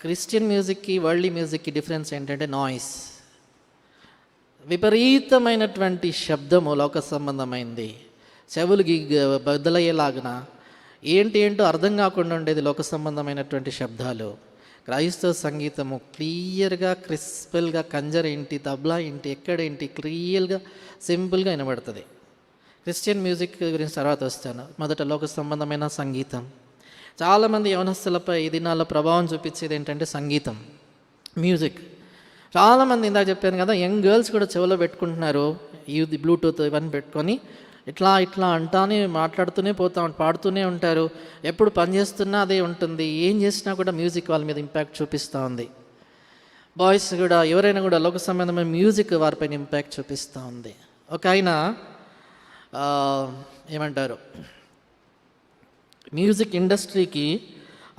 Christian మ్యూజిక్కి worldly మ్యూజిక్కి difference ఏంటంటే నాయిస్. విపరీతమైనటువంటి శబ్దము లోక సంబంధమైంది, చెవులకి బద్దలయ్యేలాగిన ఏంటో అర్థం కాకుండా ఉండేది లోక సంబంధమైనటువంటి శబ్దాలు. క్రైస్తవ సంగీతము క్లియర్గా, క్రిస్పల్గా, కంజర్ ఏంటి, తబ్లా ఏంటి, ఎక్కడేంటి క్లియర్గా, సింపుల్గా వినబడుతుంది. క్రిస్టియన్ మ్యూజిక్ గురించి తర్వాత వస్తాను. మొదట లోక సంబంధమైన సంగీతం. చాలామంది యవనస్తులపై ఈ దినాల్లో ప్రభావం చూపించేది ఏంటంటే సంగీతం, మ్యూజిక్. చాలామంది ఇందాక చెప్పాను కదా, యంగ్ గర్ల్స్ కూడా చెవిలో పెట్టుకుంటున్నారు, ఇది బ్లూటూత్ ఇవన్నీ పెట్టుకొని ఇట్లా అంటానే మాట్లాడుతూనే పాడుతూనే ఉంటారు. ఎప్పుడు పని చేస్తున్నా అదే ఉంటుంది, ఏం చేసినా కూడా మ్యూజిక్ వాళ్ళ మీద ఇంపాక్ట్ చూపిస్తూ ఉంది. బాయ్స్ కూడా ఎవరైనా కూడా లోక సంబంధమైన మ్యూజిక్ వారిపైన ఇంపాక్ట్ చూపిస్తూ ఉంది. ఒక ఆయన ఏమంటారు, మ్యూజిక్ ఇండస్ట్రీకి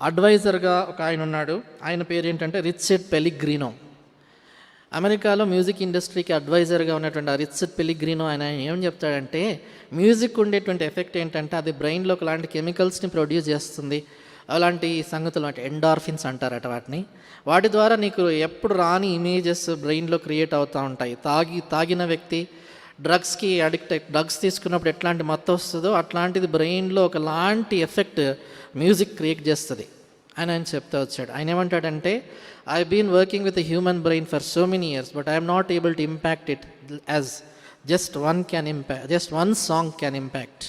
అడ్వైజర్గా ఒక ఆయన ఉన్నాడు. ఆయన పేరు ఏంటంటే రిచర్డ్ పెలిగ్రినో. అమెరికాలో మ్యూజిక్ ఇండస్ట్రీకి అడ్వైజర్గా ఉన్నటువంటి ఆ రిచర్డ్ పెలిగ్రినో ఆయన ఏం చెప్తాడంటే, మ్యూజిక్ ఉండేటువంటి ఎఫెక్ట్ ఏంటంటే అది బ్రెయిన్లో ఒకలాంటి కెమికల్స్ని ప్రొడ్యూస్ చేస్తుంది. అలాంటి సంగతులు అంటే ఎండార్ఫిన్స్ అంటారట వాటిని. వాటి ద్వారా నీకు ఎప్పుడు రాని ఇమేజెస్ బ్రెయిన్లో క్రియేట్ అవుతూ ఉంటాయి. తాగిన వ్యక్తి డ్రగ్స్కి అడిక్ట్ అయి డ్రగ్స్ తీసుకున్నప్పుడు ఎట్లాంటి మత్తు వస్తుందో అట్లాంటిది బ్రెయిన్లో ఒకలాంటి ఎఫెక్ట్ మ్యూజిక్ క్రియేట్ చేస్తుంది అని ఆయన చెప్తూ వచ్చాడు. ఆయన ఏమంటాడంటే, I been working with human brain for so many years but I'm not able to impact it as just one song can impact.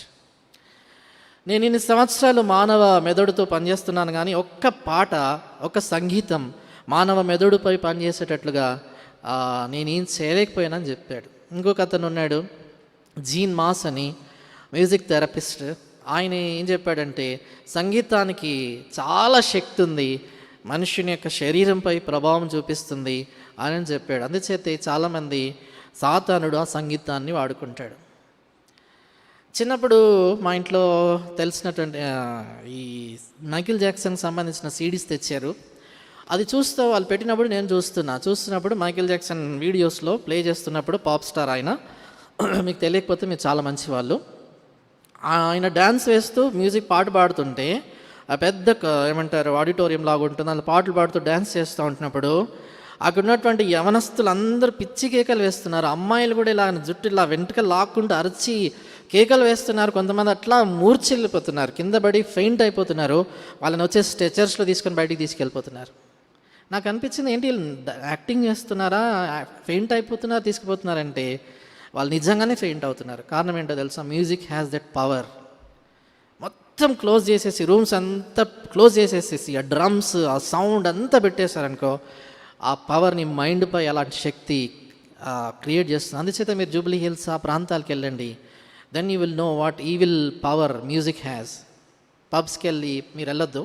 నేను ఇన్ని సంవత్సరాలు మానవ మెదడుతో పనిచేస్తున్నాను కానీ ఒక్క పాట, ఒక సంగీతం మానవ మెదడుపై పనిచేసేటట్లుగా నేనేం చేయలేకపోయానని చెప్పాడు. ఇంకొక అతను ఉన్నాడు, జీన్ మాస్ అని, మ్యూజిక్ థెరపిస్ట్. ఆయన ఏం చెప్పాడంటే, సంగీతానికి చాలా శక్తి ఉంది, మనుషుని యొక్క శరీరంపై ప్రభావం చూపిస్తుంది అని చెప్పాడు. అందుచేతే చాలామంది సాతానుడు ఆ సంగీతాన్ని వాడుకుంటాడు. చిన్నప్పుడు మా ఇంట్లో తెలిసినటువంటి ఈ మైకేల్ జాక్సన్కి సంబంధించిన సీడీస్ తెచ్చారు. అది చూస్తూ వాళ్ళు పెట్టినప్పుడు నేను చూస్తున్నప్పుడు మైకేల్ జాక్సన్ వీడియోస్లో ప్లే చేస్తున్నప్పుడు పాప్ స్టార్ ఆయన, మీకు తెలియకపోతే మీరు చాలా మంచి వాళ్ళు, ఆయన డ్యాన్స్ వేస్తూ మ్యూజిక్ పాట పాడుతుంటే ఆ పెద్ద ఏమంటారు ఆడిటోరియం లాగా ఉంటుంది, అలా పాటలు పాడుతూ డ్యాన్స్ చేస్తూ ఉంటున్నప్పుడు అక్కడ ఉన్నటువంటి యవనస్తులు అందరూ పిచ్చి కేకలు వేస్తున్నారు. అమ్మాయిలు కూడా ఇలా జుట్టు ఇలా వెంటకలు లాక్కుంటూ అరిచి కేకలు వేస్తున్నారు. కొంతమంది అట్లా మూర్ఛిల్లిపోతున్నారు, కింద పడి ఫెయింట్ అయిపోతున్నారు. వాళ్ళని వచ్చే స్ట్రెచర్స్లో తీసుకొని బయటికి తీసుకెళ్ళిపోతున్నారు. నాకు అనిపించింది, ఏంటి యాక్టింగ్ చేస్తున్నారా, ఫెయింట్ అయిపోతున్నారు తీసుకుపోతున్నారంటే వాళ్ళు నిజంగానే ఫెయింట్ అవుతున్నారు. కారణం ఏంటో తెలుసా, మ్యూజిక్ హ్యాస్ దట్ పవర్. మొత్తం క్లోజ్ చేసేసి, రూమ్స్ అంతా క్లోజ్ చేసేసేసి, ఆ డ్రమ్స్, ఆ సౌండ్ అంతా పెట్టేశారనుకో, ఆ పవర్ని మైండ్పై అలాంటి శక్తి క్రియేట్ చేస్తుంది. అందుచేత మీరు జూబ్లీ హిల్స్ ఆ ప్రాంతాలకు వెళ్ళండి, then you will know what evil power music has. పబ్స్కి వెళ్ళి మీరు వెళ్ళొద్దు,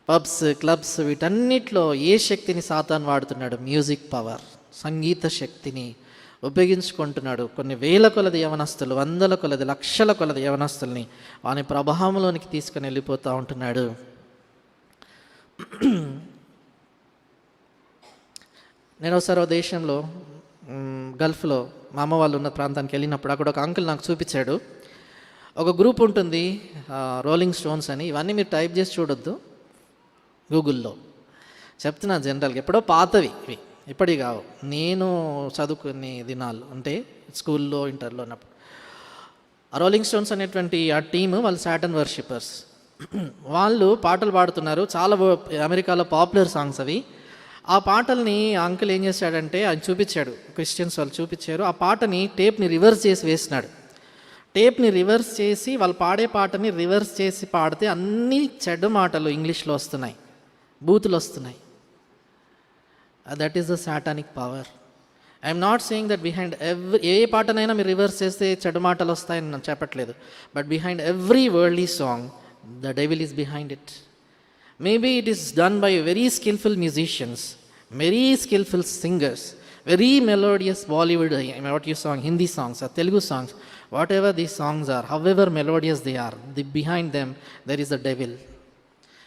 పబ్స్, క్లబ్స్, వీటన్నిటిలో ఏ శక్తిని సాతాను వాడుతున్నాడు, మ్యూజిక్ పవర్, సంగీత శక్తిని ఉపయోగించుకుంటున్నాడు. కొన్ని వేల కొలది యవనస్తులు, వందల కొలది, లక్షల కొలది యవనస్తుల్ని వాని ప్రభావంలోనికి తీసుకొని వెళ్ళిపోతూ ఉంటున్నాడు. నేను ఒకసారి ఓ దేశంలో గల్ఫ్లో మా అమ్మ వాళ్ళు ఉన్న ప్రాంతానికి వెళ్ళినప్పుడు అక్కడ ఒక అంకుల్ నాకు చూపించాడు. ఒక గ్రూప్ ఉంటుంది రోలింగ్ స్టోన్స్ అని, ఇవన్నీ మీరు టైప్ చేసి చూడొద్దు గూగుల్లో, చెప్తున్నా జనరల్గా, ఎప్పుడో పాతవి ఇవి, ఇప్పటివి కావు. నేను చదువుకునే దినాలు అంటే స్కూల్లో, ఇంటర్లో ఉన్నప్పుడు. ఆ రోలింగ్ స్టోన్స్ అనేటువంటి ఆ టీము, వాళ్ళు సాటన్ వర్షిపర్స్. వాళ్ళు పాటలు పాడుతున్నారు, చాలా అమెరికాలో పాపులర్ సాంగ్స్ అవి. ఆ పాటల్ని అంకుల్ ఏం చేశాడంటే, ఆయన చూపించాడు, క్రిస్టియన్స్ వాళ్ళు చూపించారు. ఆ పాటని టేప్ని రివర్స్ చేసి వేసినాడు. టేప్ని రివర్స్ చేసి వాళ్ళు పాడే పాటని రివర్స్ చేసి పాడితే అన్ని చెడ్డ మాటలు ఇంగ్లీష్లో వస్తున్నాయి, బూతులు వస్తున్నాయి. That is the satanic power. I'm not saying that behind ఏ పాటనైనా మీరు రివర్స్ చేస్తే చెడ్డ మాటలు వస్తాయని నేను చెప్పట్లేదు. But behind every worldly song the devil is behind it. Maybe it is done by very skillful musicians, very skillful singers, very melodious Bollywood, what you song, Hindi songs or Telugu songs, whatever these songs are, however melodious they are, behind them there is a devil.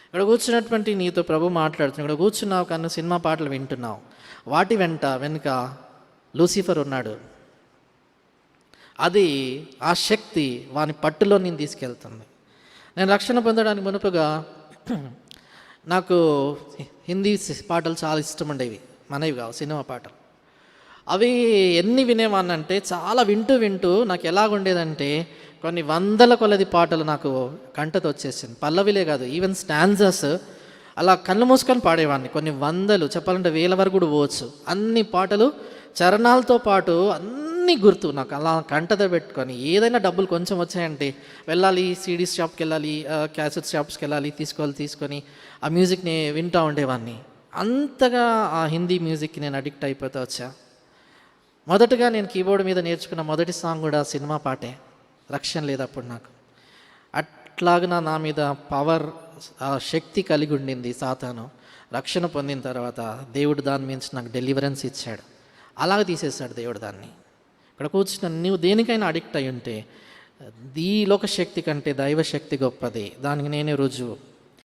ఇక్కడ కూర్చున్నటువంటి నీతో ప్రభు మాట్లాడుతున్నావు, ఇక్కడ కూర్చున్నావు కానీ cinema పాటలు వింటున్నావు, వాటి వెనుక లూసిఫర్ ఉన్నాడు. అది ఆ శక్తి వాని పట్టులో నేను తీసుకెళ్తుంది. నేను రక్షణ పొందడానికి మునుపుగా నాకు హిందీ పాటలు చాలా ఇష్టం ఉండేవి, మనవి కావు, సినిమా పాటలు. అవి ఎన్ని వినేవాడిని అంటే చాలా వింటూ వింటూ నాకు ఎలాగుండేదంటే కొన్ని వందల కొలది పాటలు నాకు కంటతో వచ్చేసింది. పల్లవిలే కాదు, ఈవెన్ స్టాన్జర్స్ అలా కళ్ళు మూసుకొని పాడేవాడిని. కొన్ని వందలు, చెప్పాలంటే వేల వరకు కూడా పోవచ్చు. అన్ని పాటలు చరణాలతో పాటు అన్నీ గుర్తు నాకు. అలా కంటతో పెట్టుకొని ఏదైనా డబ్బులు కొంచెం వచ్చాయంటే వెళ్ళాలి, సీడీస్ షాప్కి వెళ్ళాలి, క్యాసెట్ షాప్స్కి వెళ్ళాలి, తీసుకొని ఆ మ్యూజిక్ని వింటూ ఉండేవాడిని. అంతగా ఆ హిందీ మ్యూజిక్కి నేను అడిక్ట్ అయిపోతూ వచ్చా. మొదటగా నేను కీబోర్డ్ మీద నేర్చుకున్న మొదటి సాంగ్ కూడా సినిమా పాటే, రక్షణ లేదు అప్పుడు నాకు. అట్లాగా నా మీద పవర్, శక్తి కలిగి ఉండింది సాతాను. రక్షణ పొందిన తర్వాత దేవుడు దాని మించి నాకు డెలివరెన్స్ ఇచ్చాడు. అలాగ తీసేశాడు దేవుడు దాన్ని. ఇక్కడ కూర్చున్న నువ్వు దేనికైనా అడిక్ట్ అయి ఉంటే ఈ లోక శక్తి కంటే దైవ శక్తి గొప్పది, దానికి నేనే రుజువు.